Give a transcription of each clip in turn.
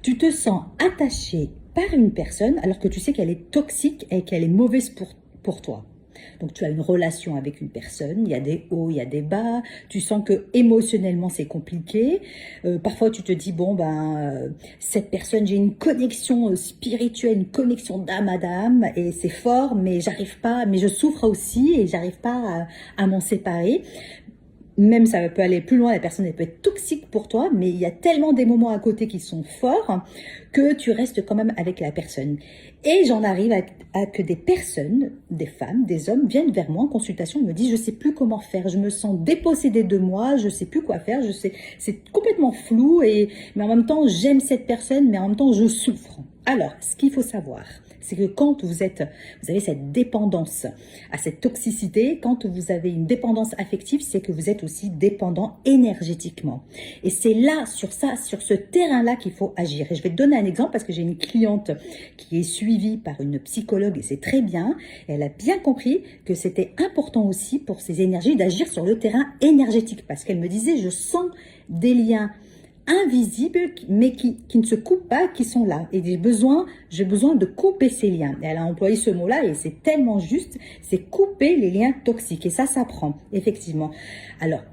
Tu te sens attaché par une personne alors que tu sais qu'elle est toxique et qu'elle est mauvaise pour toi. Donc tu as une relation avec une personne, il y a des hauts, il y a des bas, tu sens que émotionnellement c'est compliqué. Parfois tu te dis bon cette personne, j'ai une connexion spirituelle, une connexion d'âme à d'âme et c'est fort, mais j'arrive pas, mais je souffre aussi et j'arrive pas à m'en séparer. Même ça peut aller plus loin, la personne elle peut être toxique pour toi, mais il y a tellement des moments à côté qui sont forts que tu restes quand même avec la personne. Et j'en arrive à que des personnes, des femmes, des hommes viennent vers moi en consultation et me disent je sais plus comment faire, je me sens dépossédée de moi, je sais plus quoi faire, c'est complètement flou mais en même temps j'aime cette personne, mais en même temps je souffre. Alors, ce qu'il faut savoir, c'est que quand vous avez cette dépendance à cette toxicité, quand vous avez une dépendance affective, c'est que vous êtes aussi dépendant énergétiquement. Et c'est là, sur ce terrain-là qu'il faut agir. Et je vais te donner un exemple parce que j'ai une cliente qui est suivie par une psychologue et c'est très bien. Et elle a bien compris que c'était important aussi pour ses énergies d'agir sur le terrain énergétique parce qu'elle me disait, je sens des liens invisibles, mais qui ne se coupent pas, qui sont là. Et j'ai besoin de couper ces liens. Et elle a employé ce mot-là et c'est tellement juste, c'est couper les liens toxiques. Et ça s'apprend, effectivement. Alors,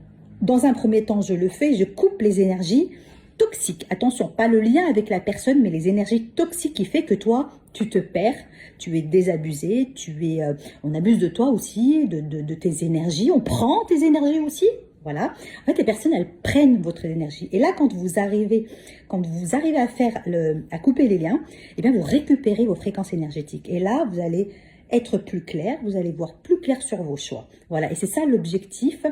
dans un premier temps, je le fais, je coupe les énergies toxiques. Attention, pas le lien avec la personne, mais les énergies toxiques qui fait que toi, tu te perds, tu es désabusé, on abuse de toi aussi, de tes énergies, on prend tes énergies aussi. Voilà. En fait, les personnes, elles prennent votre énergie. Et là, quand vous arrivez à couper les liens, eh bien, vous récupérez vos fréquences énergétiques. Et là, vous allez être plus clair, vous allez voir plus clair sur vos choix. Voilà. Et c'est ça l'objectif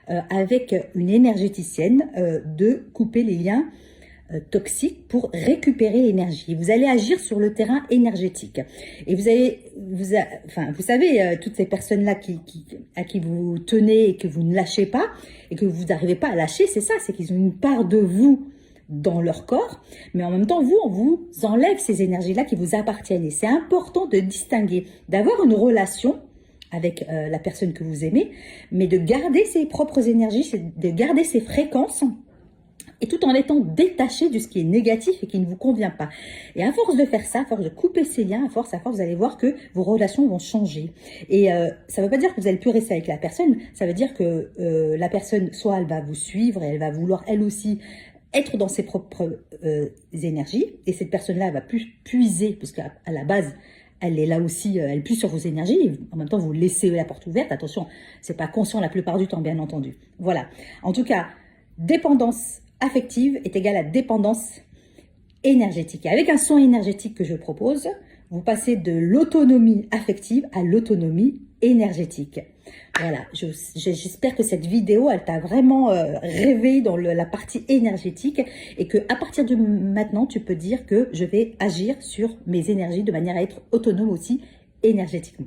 avec une énergéticienne de couper les liens toxiques pour récupérer l'énergie. Vous allez agir sur le terrain énergétique. Et vous savez, toutes ces personnes-là à qui vous tenez et que vous ne lâchez pas, et que vous n'arrivez pas à lâcher, c'est ça, c'est qu'ils ont une part de vous dans leur corps, mais en même temps, on vous enlève ces énergies-là qui vous appartiennent. Et c'est important de distinguer, d'avoir une relation avec la personne que vous aimez, mais de garder ses propres énergies, de garder ses fréquences, et tout en étant détaché de ce qui est négatif et qui ne vous convient pas. Et à force de faire ça, à force de couper ces liens, à force, vous allez voir que vos relations vont changer. Et ça ne veut pas dire que vous allez plus rester avec la personne, ça veut dire que la personne, soit elle va vous suivre et elle va vouloir elle aussi être dans ses propres énergies, et cette personne-là va plus puiser, parce qu'à la base, elle est là aussi, elle puise sur vos énergies, et en même temps, vous laissez la porte ouverte. Attention, c'est pas conscient la plupart du temps, bien entendu. Voilà. En tout cas, dépendance affective est égale à dépendance énergétique. Et avec un soin énergétique que je propose, vous passez de l'autonomie affective à l'autonomie énergétique. Voilà, j'espère que cette vidéo, elle t'a vraiment réveillé dans la partie énergétique et que à partir de maintenant, tu peux dire que je vais agir sur mes énergies de manière à être autonome aussi énergétiquement.